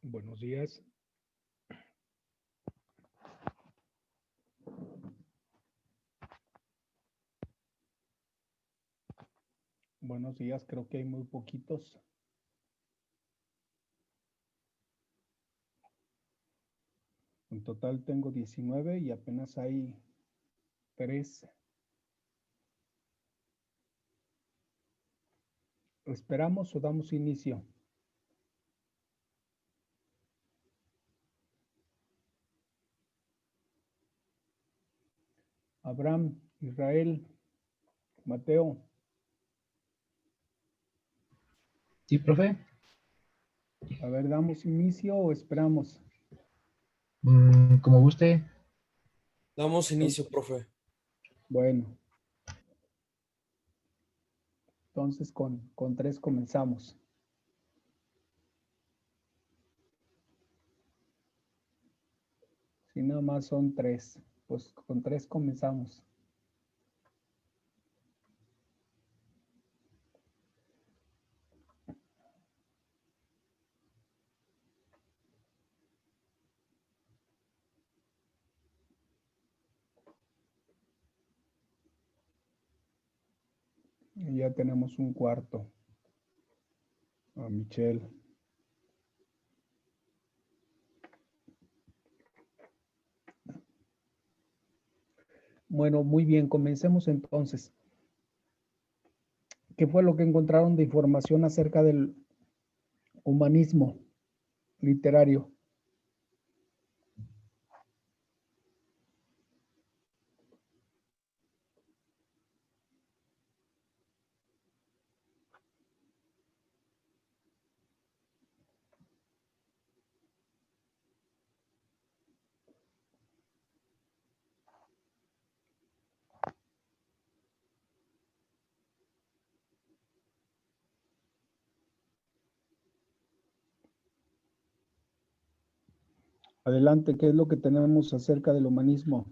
Buenos días. Buenos días, creo que hay muy poquitos. En total tengo 19 y apenas hay 3. ¿Esperamos o damos inicio? Abraham, Israel, Mateo. Sí, profe. A ver, ¿damos inicio o esperamos? Como guste. Damos inicio, profe. Bueno. Entonces con 3 comenzamos. Si nada más son 3, pues con 3 comenzamos. Y ya tenemos un cuarto. A Michelle. Bueno, muy bien, comencemos entonces. ¿Qué fue lo que encontraron de información acerca del humanismo literario? Adelante, ¿qué es lo que tenemos acerca del humanismo?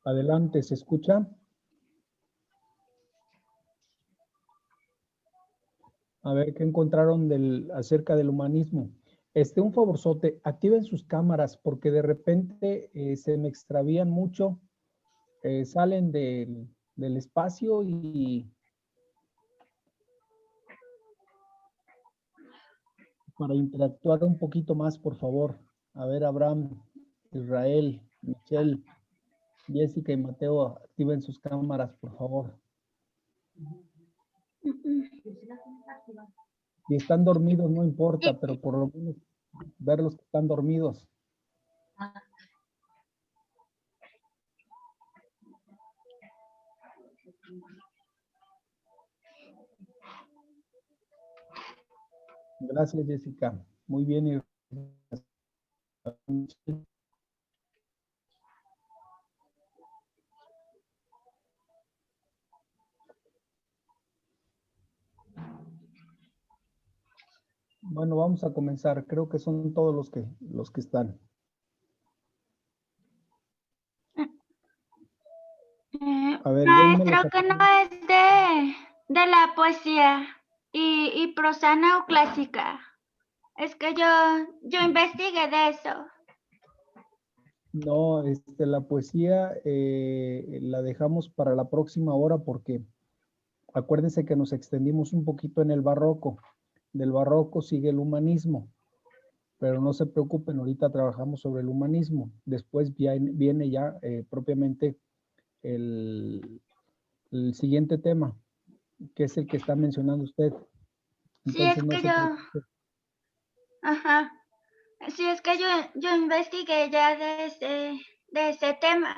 Adelante, ¿se escucha? A ver, ¿qué encontraron acerca del humanismo? Un favorzote, activen sus cámaras porque de repente se me extravían mucho, salen del espacio y para interactuar un poquito más, por favor. A ver, Abraham, Israel, Michelle, Jessica y Mateo, activen sus cámaras, por favor. Si están dormidos, no importa, pero por lo menos verlos que están dormidos. Gracias, Jessica. Muy bien. Bueno, vamos a comenzar. Creo que son todos los que están. A ver, Maestro, que no es de la poesía y prosa neoclásica. Es que yo investigué de eso. No, la poesía la dejamos para la próxima hora porque acuérdense que nos extendimos un poquito en el barroco. Del barroco sigue el humanismo, pero no se preocupen, ahorita trabajamos sobre el humanismo. Después viene ya propiamente el siguiente tema, que es el que está mencionando usted. Entonces, Sí, es no que se preocupe. ajá. Sí, es que yo investigué ya de ese tema.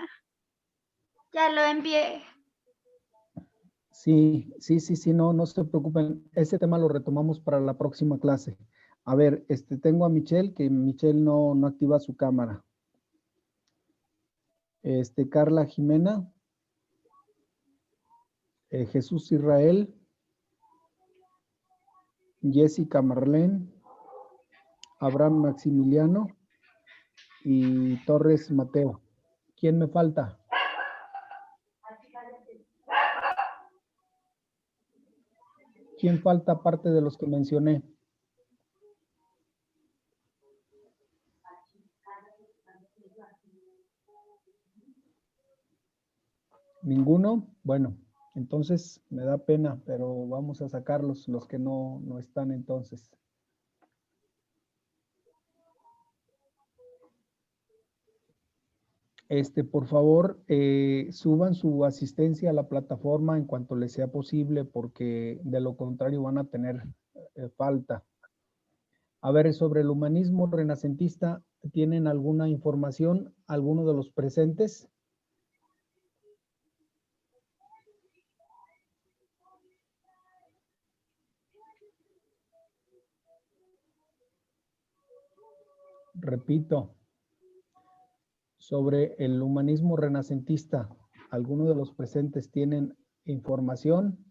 Ya lo envié. Sí, no se preocupen. Ese tema lo retomamos para la próxima clase. A ver, tengo a Michelle, que Michelle no activa su cámara. Carla Jimena. Jesús Israel. Jessica Marlene. Abraham Maximiliano. Y Torres Mateo. ¿Quién me falta? ¿Quién falta aparte de los que mencioné? ¿Ninguno? Bueno, entonces me da pena, pero vamos a sacarlos, los que no están entonces. Por favor, suban su asistencia a la plataforma en cuanto les sea posible, porque de lo contrario van a tener falta. A ver, sobre el humanismo renacentista, ¿tienen alguna información, alguno de los presentes? Repito, sobre el humanismo renacentista, ¿alguno de los presentes tienen información?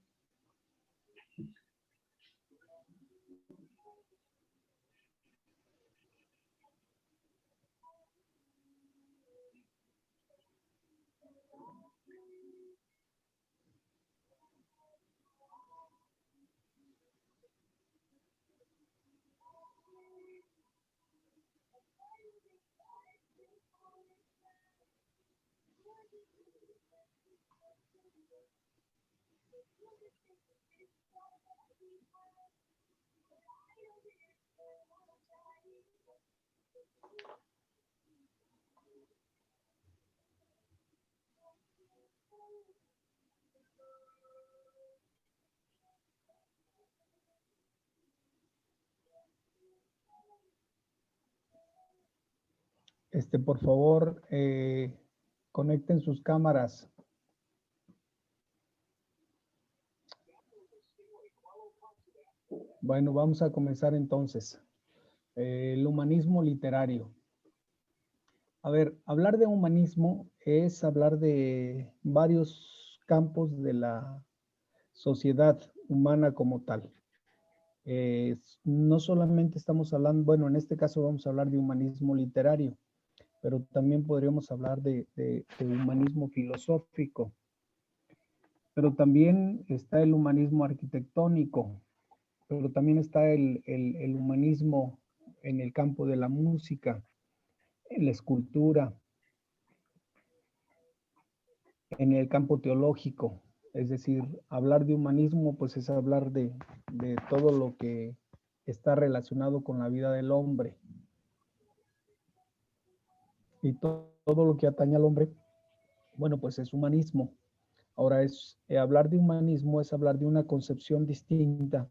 Por favor, conecten sus cámaras. Bueno, vamos a comenzar entonces. El humanismo literario. A ver, hablar de humanismo es hablar de varios campos de la sociedad humana como tal. No solamente estamos hablando, bueno, en este caso vamos a hablar de humanismo literario, pero también podríamos hablar de humanismo filosófico. Pero también está el humanismo arquitectónico, pero también está el humanismo en el campo de la música, en la escultura, en el campo teológico. Es decir, hablar de humanismo pues es hablar de todo lo que está relacionado con la vida del hombre. Y todo lo que atañe al hombre, bueno, pues es humanismo. Ahora, hablar de humanismo es hablar de una concepción distinta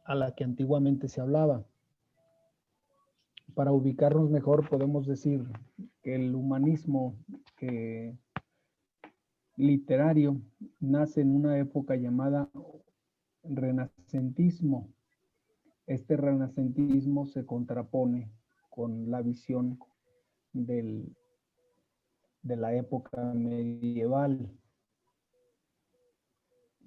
a la que antiguamente se hablaba. Para ubicarnos mejor podemos decir que el humanismo literario nace en una época llamada renacentismo. Este renacentismo se contrapone con la visión de la época medieval.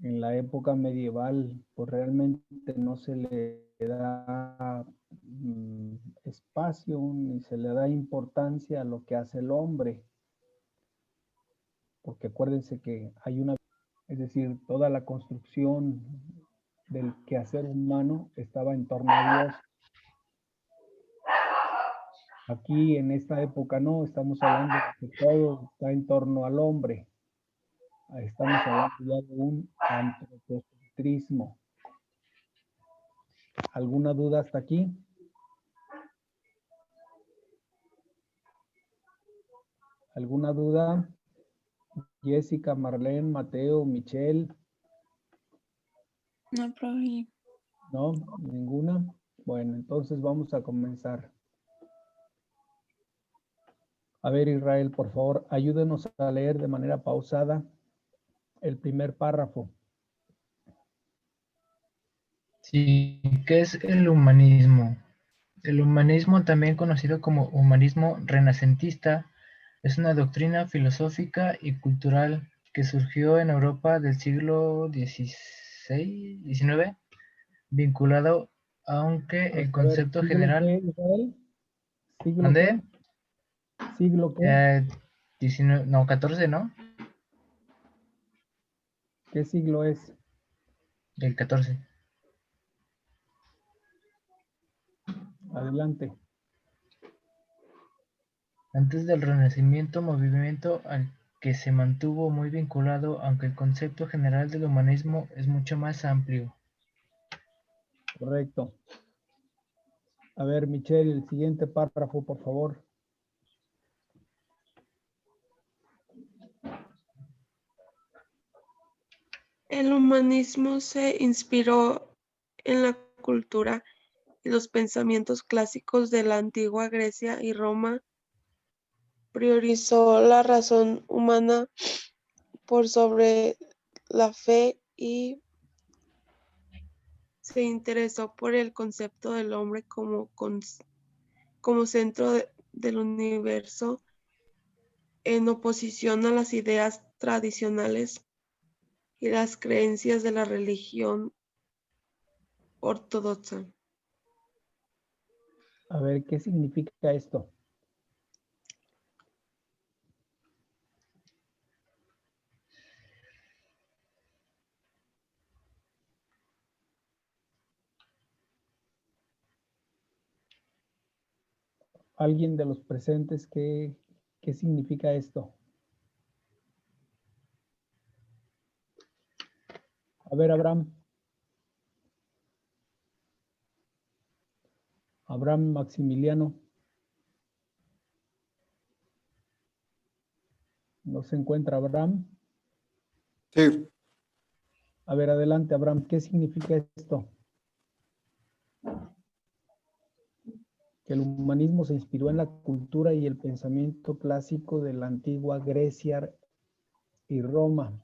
En la época medieval, pues realmente no se le da espacio ni se le da importancia a lo que hace el hombre. Porque acuérdense que hay es decir, toda la construcción del quehacer humano estaba en torno a Dios. Aquí en esta época no, estamos hablando de que todo está en torno al hombre. Estamos hablando ya de un antropocentrismo. ¿Alguna duda hasta aquí? ¿Alguna duda? Jessica, Marlene, Mateo, Michelle. No, profe. ¿No? ¿Ninguna? Bueno, entonces vamos a comenzar. A ver, Israel, por favor, ayúdenos a leer de manera pausada el primer párrafo. Sí, ¿qué es el humanismo? El humanismo, también conocido como humanismo renacentista, es una doctrina filosófica y cultural que surgió en Europa del siglo XVI, XIX, vinculado, aunque el A ver, concepto ¿siglo general, qué, Israel? ¿Siglo qué? ¿mandé? ¿Siglo qué? 19, no, 14, ¿no? ¿Qué siglo es? El 14. Adelante. Antes del Renacimiento, movimiento al que se mantuvo muy vinculado, aunque el concepto general del humanismo es mucho más amplio. Correcto. A ver, Michelle, el siguiente párrafo, por favor. El humanismo se inspiró en la cultura y los pensamientos clásicos de la antigua Grecia y Roma. Priorizó la razón humana por sobre la fe y se interesó por el concepto del hombre como centro del universo, en oposición a las ideas tradicionales y las creencias de la religión ortodoxa. A ver, ¿qué significa esto? ¿Alguien de los presentes qué significa esto? A ver, Abraham. Abraham Maximiliano. ¿No se encuentra Abraham? Sí. A ver, adelante, Abraham. ¿Qué significa esto? Que el humanismo se inspiró en la cultura y el pensamiento clásico de la antigua Grecia y Roma.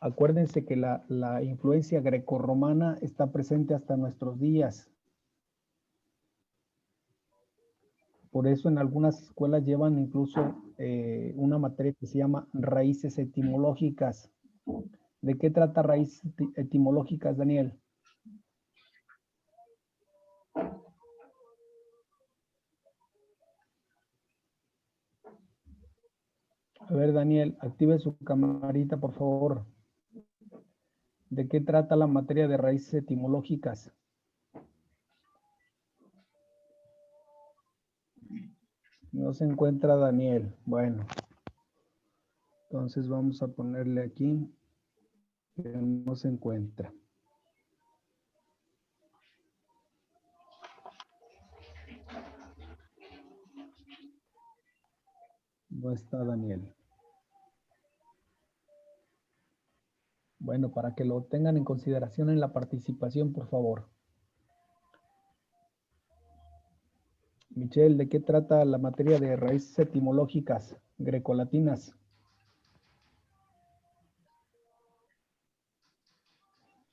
Acuérdense que la influencia grecorromana está presente hasta nuestros días. Por eso en algunas escuelas llevan incluso una materia que se llama raíces etimológicas. ¿De qué trata raíces etimológicas, Daniel? A ver, Daniel, active su camarita, por favor. ¿De qué trata la materia de raíces etimológicas? No se encuentra Daniel. Bueno, entonces vamos a ponerle aquí que no se encuentra. No está Daniel. Bueno, para que lo tengan en consideración en la participación, por favor. Michelle, ¿de qué trata la materia de raíces etimológicas grecolatinas?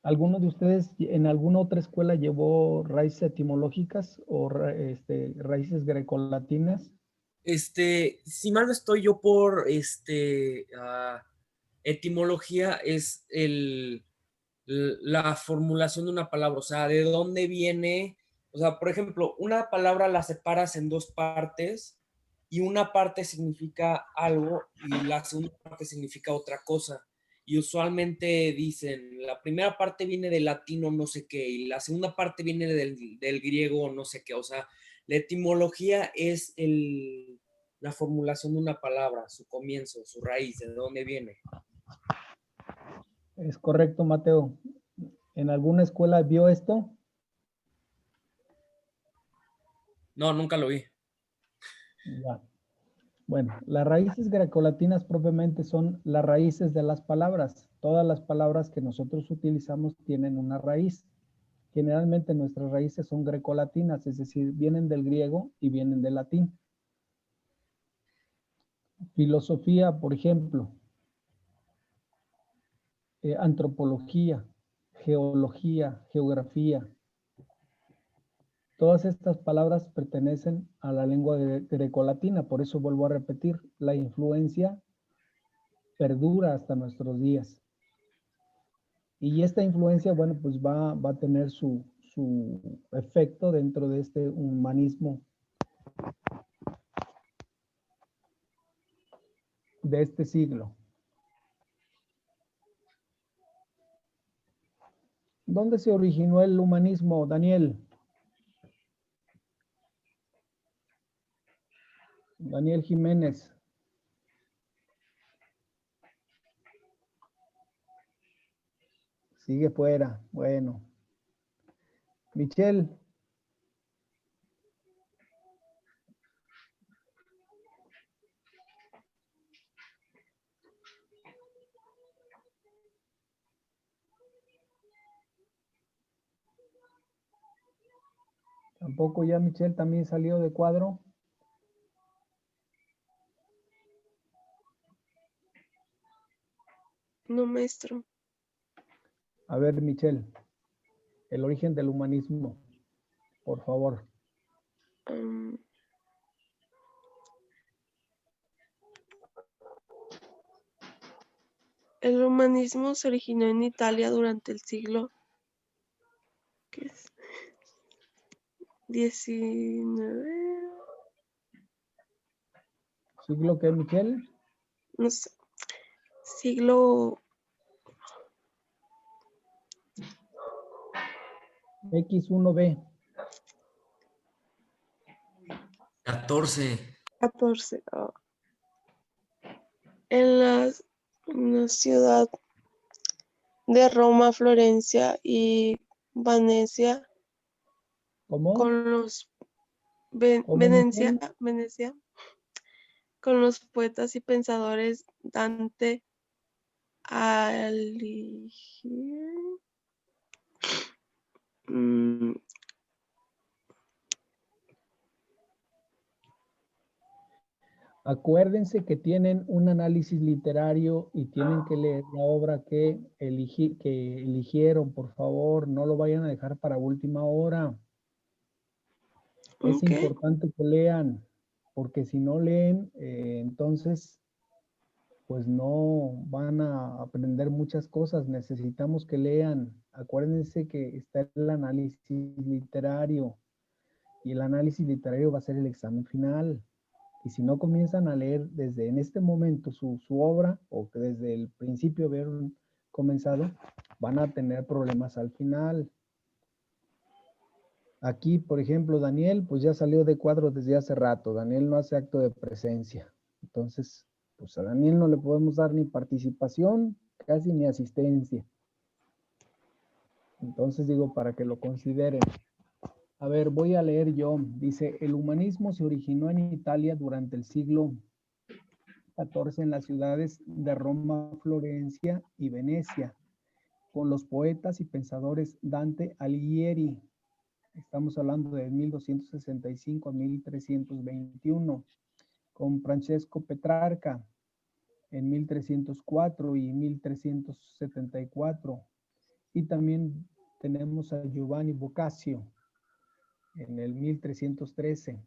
¿Alguno de ustedes en alguna otra escuela llevó raíces etimológicas o raíces grecolatinas? Si mal no estoy yo por etimología es la formulación de una palabra, o sea, de dónde viene, o sea, por ejemplo, una palabra la separas en dos partes y una parte significa algo y la segunda parte significa otra cosa. Y usualmente dicen, la primera parte viene del latino no sé qué y la segunda parte viene del griego no sé qué, o sea, la etimología es la formulación de una palabra, su comienzo, su raíz, de dónde viene. Es correcto, Mateo. ¿En alguna escuela vio esto? No, nunca lo vi. Ya. Bueno, las raíces grecolatinas propiamente son las raíces de las palabras. Todas las palabras que nosotros utilizamos tienen una raíz. Generalmente nuestras raíces son grecolatinas, es decir, vienen del griego y vienen del latín. Filosofía, por ejemplo, antropología, geología, geografía. Todas estas palabras pertenecen a la lengua grecolatina, por eso vuelvo a repetir, la influencia perdura hasta nuestros días. Y esta influencia, bueno, pues va a tener su efecto dentro de este humanismo de este siglo. ¿Dónde se originó el humanismo, Daniel? Daniel Jiménez. Sigue fuera. Bueno. Michelle. Tampoco ya Michelle también salió de cuadro. No, maestro. A ver, Michelle, el origen del humanismo, por favor. El humanismo se originó en Italia durante el siglo XIX. ¿Siglo qué, Michelle? No sé. Siglo X1B. 14. En la ciudad de Roma, Florencia y Venecia, ¿Cómo? con los ¿Cómo, Venecia, Michelle? con los poetas y pensadores Dante Alighieri, Acuérdense que tienen un análisis literario y tienen que leer la obra que eligieron, por favor, no lo vayan a dejar para última hora. Es ¿qué? importante que lean, porque si no leen, entonces, pues no van a aprender muchas cosas. Necesitamos que lean. Acuérdense que está el análisis literario y el análisis literario va a ser el examen final. Y si no comienzan a leer desde en este momento su obra o que desde el principio haber comenzado, van a tener problemas al final. Aquí, por ejemplo, Daniel, pues ya salió de cuadro desde hace rato. Daniel no hace acto de presencia. Entonces, pues a Daniel no le podemos dar ni participación, casi ni asistencia. Entonces digo, para que lo consideren. A ver, voy a leer yo. Dice, el humanismo se originó en Italia durante el siglo XIV en las ciudades de Roma, Florencia y Venecia, con los poetas y pensadores Dante Alighieri. Estamos hablando de 1265 a 1321, con Francesco Petrarca en 1304 y 1374. Y también tenemos a Giovanni Boccaccio en el 1313.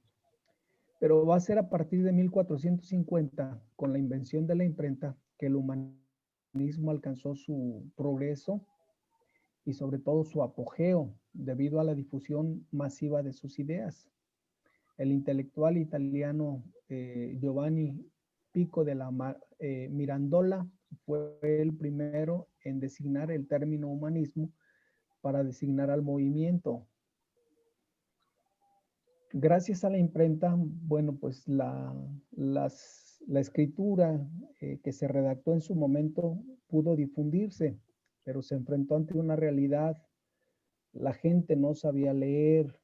Pero va a ser a partir de 1450, con la invención de la imprenta, que el humanismo alcanzó su progreso y sobre todo su apogeo debido a la difusión masiva de sus ideas. El intelectual italiano Giovanni Pico de la Mirandola fue el primero en designar el término humanismo para designar al movimiento. Gracias a la imprenta, bueno, pues la escritura que se redactó en su momento pudo difundirse, pero se enfrentó ante una realidad. La gente no sabía leer.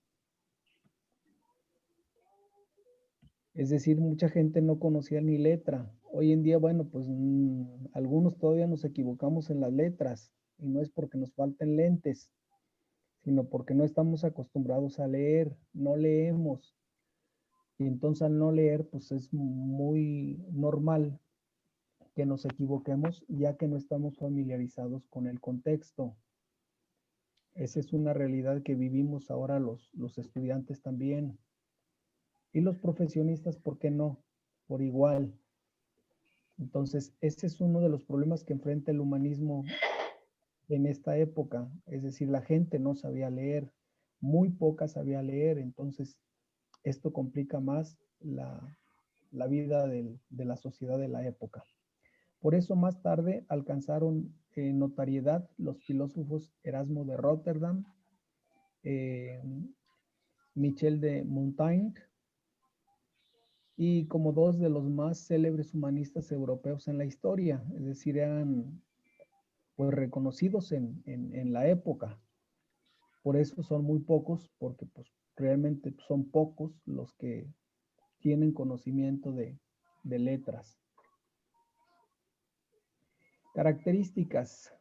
Es decir, mucha gente no conocía ni letra. Hoy en día, bueno, pues algunos todavía nos equivocamos en las letras y no es porque nos falten lentes, sino porque no estamos acostumbrados a leer, no leemos. Y entonces al no leer, pues es muy normal que nos equivoquemos, ya que no estamos familiarizados con el contexto. Esa es una realidad que vivimos ahora los estudiantes también. Y los profesionistas, ¿por qué no? Por igual. Entonces, ese es uno de los problemas que enfrenta el humanismo en esta época. Es decir, la gente no sabía leer, muy poca sabía leer, entonces esto complica más la vida de la sociedad de la época. Por eso más tarde alcanzaron notariedad los filósofos Erasmo de Rotterdam, Michel de Montaigne, y como dos de los más célebres humanistas europeos en la historia, es decir, eran pues reconocidos en la época. Por eso son muy pocos, porque pues realmente son pocos los que tienen conocimiento de letras. Características.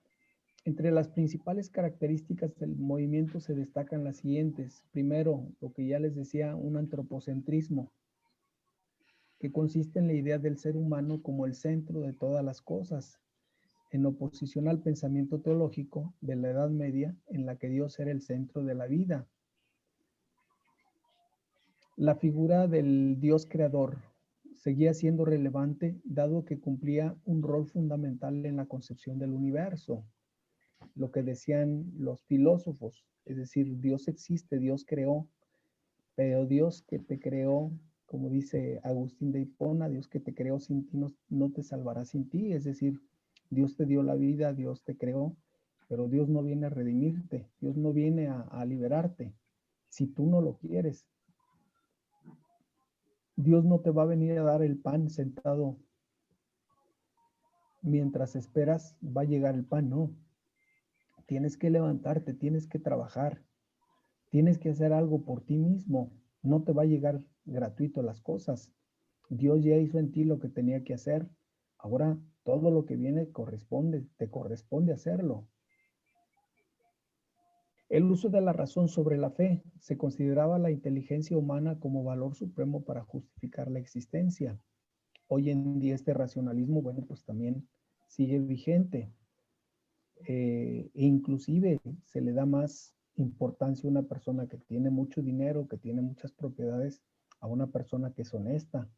Entre las principales características del movimiento se destacan las siguientes. Primero, lo que ya les decía, un antropocentrismo, que consiste en la idea del ser humano como el centro de todas las cosas, en oposición al pensamiento teológico de la Edad Media, en la que Dios era el centro de la vida. La figura del Dios creador seguía siendo relevante, dado que cumplía un rol fundamental en la concepción del universo. Lo que decían los filósofos, es decir, Dios existe, Dios creó, pero Dios que te creó, como dice Agustín de Hipona, Dios que te creó sin ti no te salvará sin ti, es decir, Dios te dio la vida, Dios te creó, pero Dios no viene a redimirte, Dios no viene a liberarte, si tú no lo quieres. Dios no te va a venir a dar el pan sentado mientras esperas, va a llegar el pan, no. Tienes que levantarte, tienes que trabajar, tienes que hacer algo por ti mismo. No te va a llegar gratuito las cosas. Dios ya hizo en ti lo que tenía que hacer. Ahora todo lo que viene te corresponde hacerlo. El uso de la razón sobre la fe. Se consideraba la inteligencia humana como valor supremo para justificar la existencia. Hoy en día este racionalismo, bueno, pues también sigue vigente. Inclusive se le da más importancia a una persona que tiene mucho dinero, que tiene muchas propiedades, a una persona que es honesta,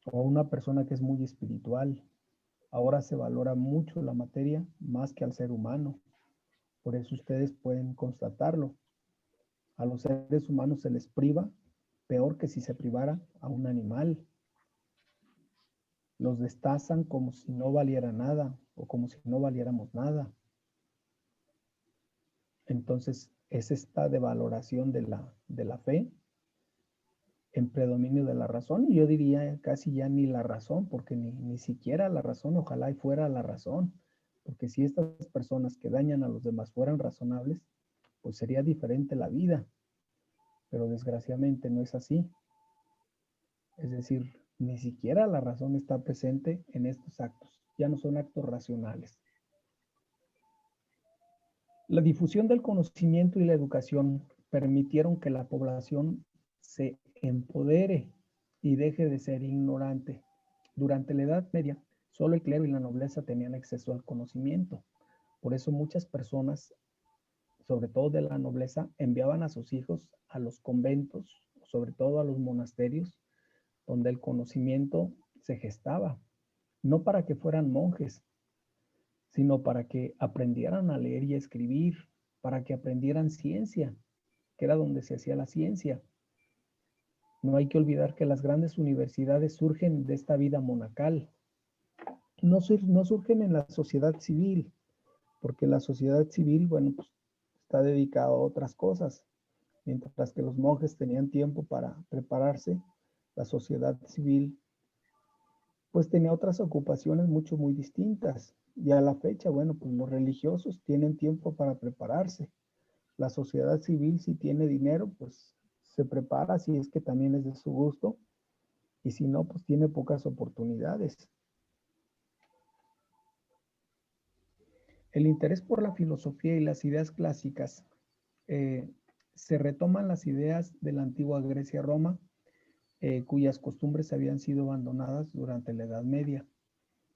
o a una persona que es muy espiritual. Ahora se valora mucho la materia más que al ser humano. Por eso ustedes pueden constatarlo. A los seres humanos se les priva peor que si se privara a un animal. Los destazan como si no valiera nada o como si no valiéramos nada. Entonces, es esta devaloración de la fe en predominio de la razón, y yo diría casi ya ni la razón, porque ni siquiera la razón, ojalá y fuera la razón, porque si estas personas que dañan a los demás fueran razonables, pues sería diferente la vida, pero desgraciadamente no es así. Es decir, ni siquiera la razón está presente en estos actos, ya no son actos racionales. La difusión del conocimiento y la educación permitieron que la población se empodere y deje de ser ignorante. Durante la Edad Media, solo el clero y la nobleza tenían acceso al conocimiento. Por eso muchas personas, sobre todo de la nobleza, enviaban a sus hijos a los conventos, sobre todo a los monasterios, donde el conocimiento se gestaba, no para que fueran monjes, sino para que aprendieran a leer y a escribir, para que aprendieran ciencia, que era donde se hacía la ciencia. No hay que olvidar que las grandes universidades surgen de esta vida monacal. No surgen en la sociedad civil, porque la sociedad civil, bueno, pues está dedicada a otras cosas. Mientras que los monjes tenían tiempo para prepararse, la sociedad civil pues tenía otras ocupaciones muy distintas. Y a la fecha, bueno, pues los religiosos tienen tiempo para prepararse. La sociedad civil, si tiene dinero, pues se prepara, si es que también es de su gusto, y si no, pues tiene pocas oportunidades. El interés por la filosofía y las ideas clásicas Se retoman las ideas de la antigua Grecia-Roma, cuyas costumbres habían sido abandonadas durante la Edad Media.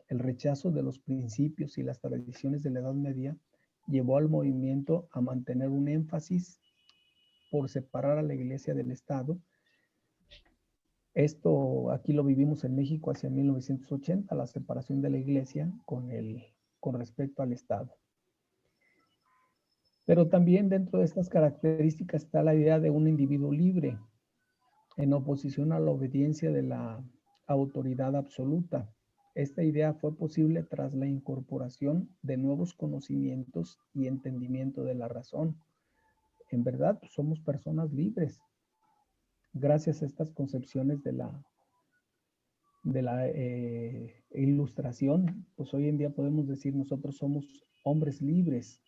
El rechazo de los principios y las tradiciones de la Edad Media llevó al movimiento a mantener un énfasis por separar a la Iglesia del Estado. Esto aquí lo vivimos en México hacia 1980, la separación de la Iglesia con respecto al Estado. Pero también dentro de estas características está la idea de un individuo libre, en oposición a la obediencia de la autoridad absoluta. Esta idea fue posible tras la incorporación de nuevos conocimientos y entendimiento de la razón. En verdad, pues, somos personas libres. Gracias a estas concepciones de la ilustración, pues hoy en día podemos decir nosotros somos hombres libres.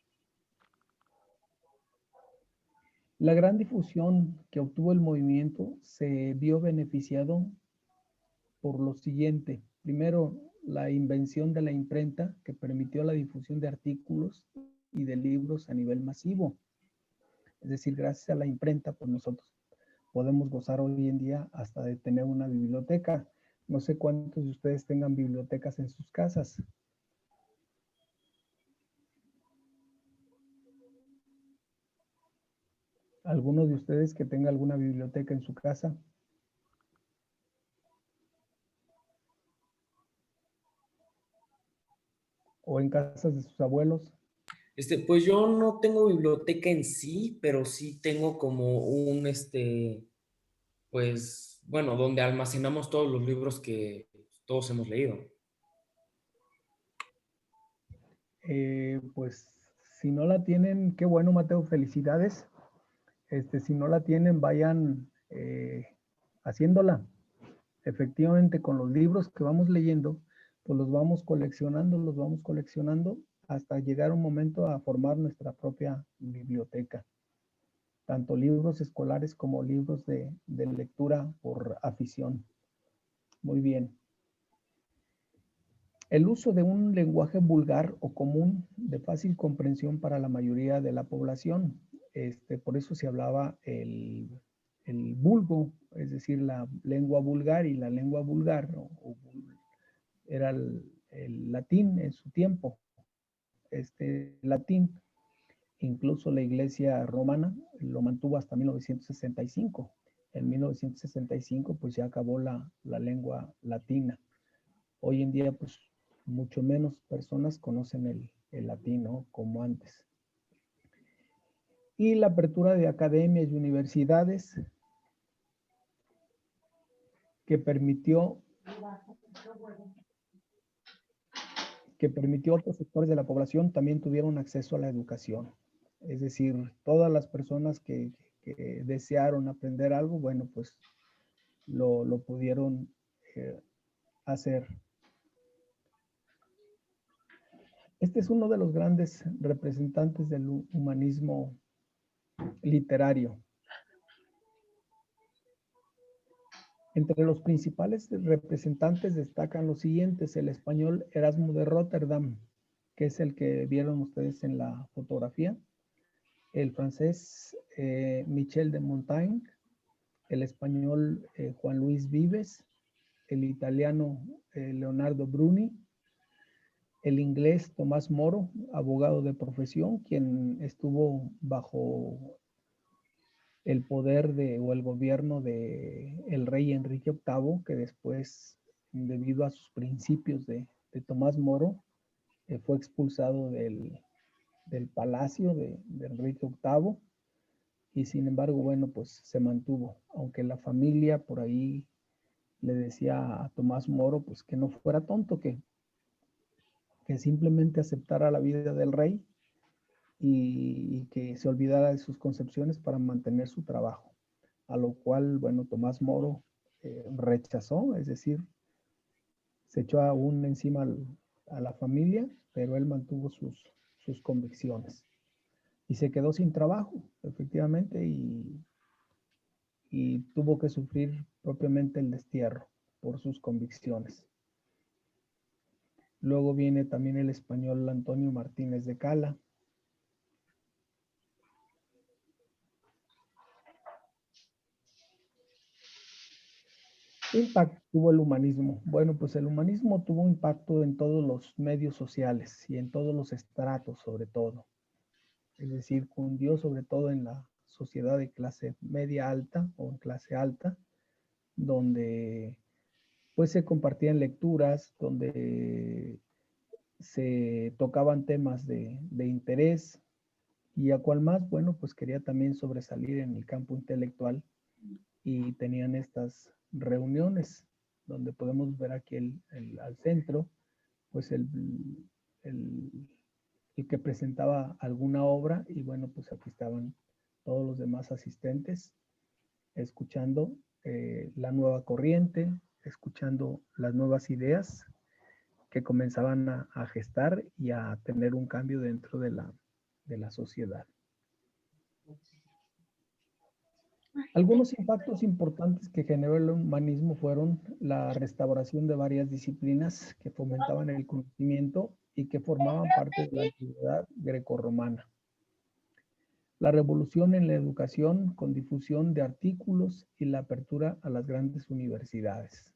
La gran difusión que obtuvo el movimiento se vio beneficiado por lo siguiente. Primero, la invención de la imprenta que permitió la difusión de artículos y de libros a nivel masivo. Es decir, gracias a la imprenta, pues nosotros podemos gozar hoy en día hasta de tener una biblioteca. No sé cuántos de ustedes tengan bibliotecas en sus casas. ¿Alguno de ustedes que tenga alguna biblioteca en su casa? ¿O en casas de sus abuelos? Pues yo no tengo biblioteca en sí, pero sí tengo como pues, bueno, donde almacenamos todos los libros que todos hemos leído. Pues si no la tienen, qué bueno, Mateo, felicidades. Si no la tienen, vayan haciéndola. Efectivamente, con los libros que vamos leyendo, pues los vamos coleccionando hasta llegar un momento a formar nuestra propia biblioteca. Tanto libros escolares como libros de lectura por afición. Muy bien. El uso de un lenguaje vulgar o común de fácil comprensión para la mayoría de la población. Por eso se hablaba el vulgo, es decir, la lengua vulgar, y la lengua vulgar era el latín en su tiempo. Latín, incluso la Iglesia romana lo mantuvo hasta 1965. En 1965 pues ya acabó la lengua latina. Hoy en día pues mucho menos personas conocen el latín, ¿no?, como antes. Y la apertura de academias y universidades que permitió a otros sectores de la población también tuvieron acceso a la educación. Es decir, todas las personas que desearon aprender algo, bueno, pues lo pudieron hacer. Este es uno de los grandes representantes del humanismo literario. Entre los principales representantes destacan los siguientes: el español Erasmo de Rotterdam, que es el que vieron ustedes en la fotografía, el francés Michel de Montaigne, el español Juan Luis Vives, el italiano Leonardo Bruni, el inglés Tomás Moro, abogado de profesión, quien estuvo bajo el poder o el gobierno de el rey Enrique VIII, que después, debido a sus principios de Tomás Moro, fue expulsado del palacio de Enrique VIII, y sin embargo, bueno, pues se mantuvo, aunque la familia por ahí le decía a Tomás Moro pues que no fuera tonto, que simplemente aceptara la vida del rey y que se olvidara de sus concepciones para mantener su trabajo. A lo cual, bueno, Tomás Moro rechazó, es decir, se echó aún encima a la familia, pero él mantuvo sus convicciones. Y se quedó sin trabajo, efectivamente, y tuvo que sufrir propiamente el destierro por sus convicciones. Luego viene también el español Antonio Martínez de Cala, ¿Qué impacto tuvo el humanismo? Bueno, pues el humanismo tuvo impacto en todos los medios sociales y en todos los estratos, sobre todo. Es decir, cundió sobre todo en la sociedad de clase media alta o en clase alta, donde pues se compartían lecturas, donde se tocaban temas de interés y a cual más, bueno, pues quería también sobresalir en el campo intelectual y tenían estas reuniones donde podemos ver aquí al centro, pues el, el que presentaba alguna obra y bueno, pues aquí estaban todos los demás asistentes escuchando la nueva corriente, escuchando las nuevas ideas que comenzaban a gestar y a tener un cambio dentro de la sociedad. Algunos impactos importantes que generó el humanismo fueron la restauración de varias disciplinas que fomentaban el conocimiento y que formaban parte de la antigüedad grecorromana. La revolución en la educación con difusión de artículos y la apertura a las grandes universidades.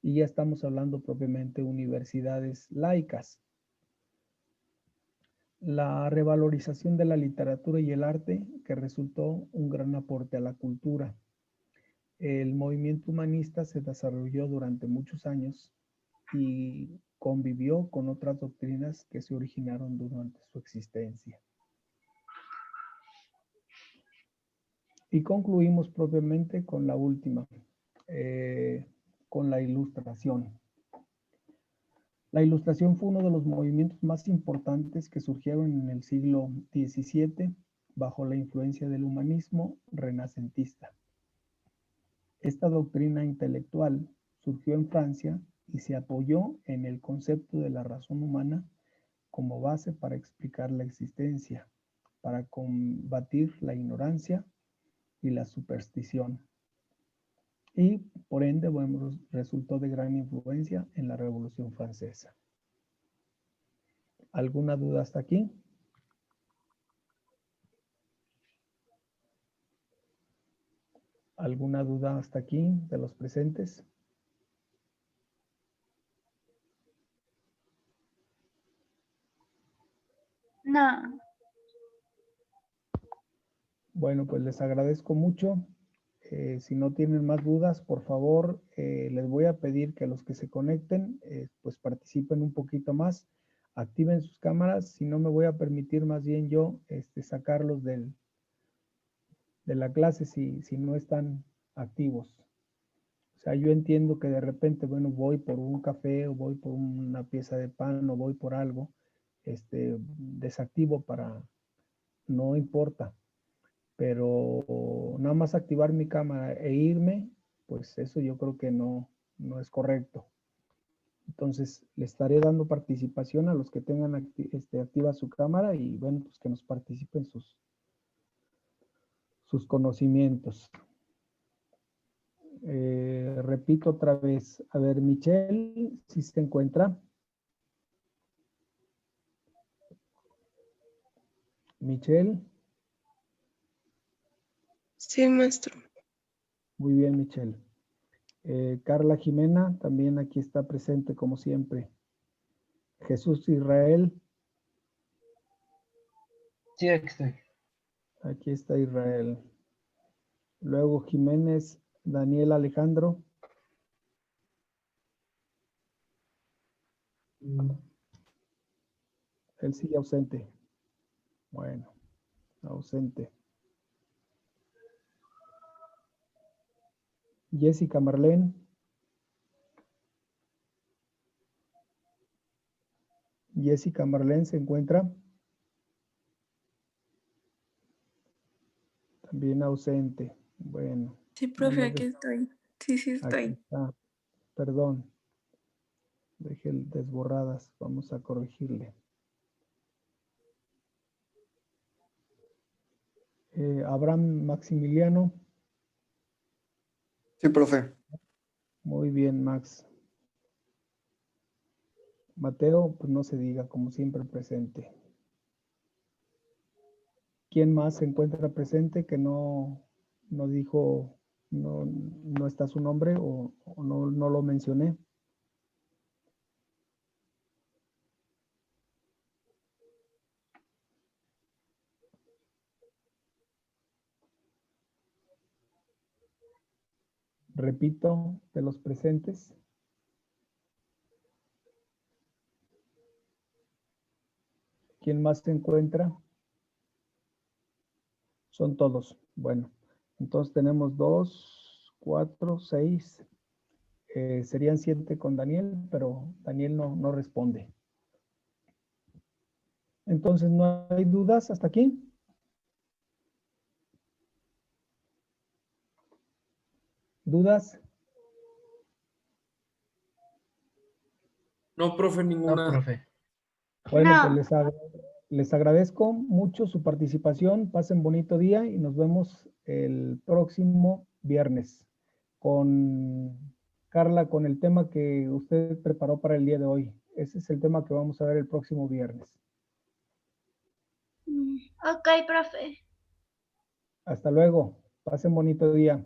Y ya estamos hablando propiamente de universidades laicas. La revalorización de la literatura y el arte, que resultó un gran aporte a la cultura. El movimiento humanista se desarrolló durante muchos años y convivió con otras doctrinas que se originaron durante su existencia. Y concluimos propiamente con la última, con la Ilustración. La Ilustración fue uno de los movimientos más importantes que surgieron en el siglo XVII bajo la influencia del humanismo renacentista. Esta doctrina intelectual surgió en Francia y se apoyó en el concepto de la razón humana como base para explicar la existencia, para combatir la ignorancia y la superstición. Y por ende, bueno, resultó de gran influencia en la Revolución Francesa. ¿Alguna duda hasta aquí? ¿Alguna duda hasta aquí de los presentes? No. Bueno, pues les agradezco mucho. Si no tienen más dudas, por favor, les voy a pedir que los que se conecten, pues participen un poquito más, activen sus cámaras, si no me voy a permitir más bien yo sacarlos de la clase si no están activos. O sea, yo entiendo que de repente, bueno, voy por un café o voy por una pieza de pan o voy por algo, desactivo no importa. Pero nada más activar mi cámara e irme, pues eso yo creo que no es correcto. Entonces, le estaré dando participación a los que tengan activa su cámara y bueno, pues que nos participen sus conocimientos. Repito otra vez, a ver, Michelle, si se encuentra. Michelle. Sí, maestro. Muy bien, Michelle. Carla Jimena también aquí está presente como siempre. Jesús Israel. Sí, aquí estoy. Aquí está Israel. Luego Jiménez, Daniel Alejandro. Él sigue ausente. Bueno, ausente. Jessica Marlene. Jessica Marlene se encuentra. También ausente. Bueno. Sí, profe, aquí estoy. Sí, Aquí estoy. está. Perdón. Dejé desborradas. Vamos a corregirle. Abraham Maximiliano. Sí, profe. Muy bien, Max. Mateo, pues no se diga, como siempre presente. ¿Quién más se encuentra presente que no dijo no está su nombre o no lo mencioné. Repito, de los presentes. ¿Quién más se encuentra? Son todos. Bueno, entonces tenemos 2, 4, 6. Serían 7 con Daniel, pero Daniel no responde. Entonces, ¿no hay dudas hasta aquí? ¿Dudas? No, profe, No, ninguna. profe. Bueno, No. pues les agradezco mucho su participación. Pasen bonito día y nos vemos el próximo viernes con Carla, con el tema que usted preparó para el día de hoy. Ese es el tema que vamos a ver el próximo viernes. Ok, profe. Hasta luego. Pasen bonito día.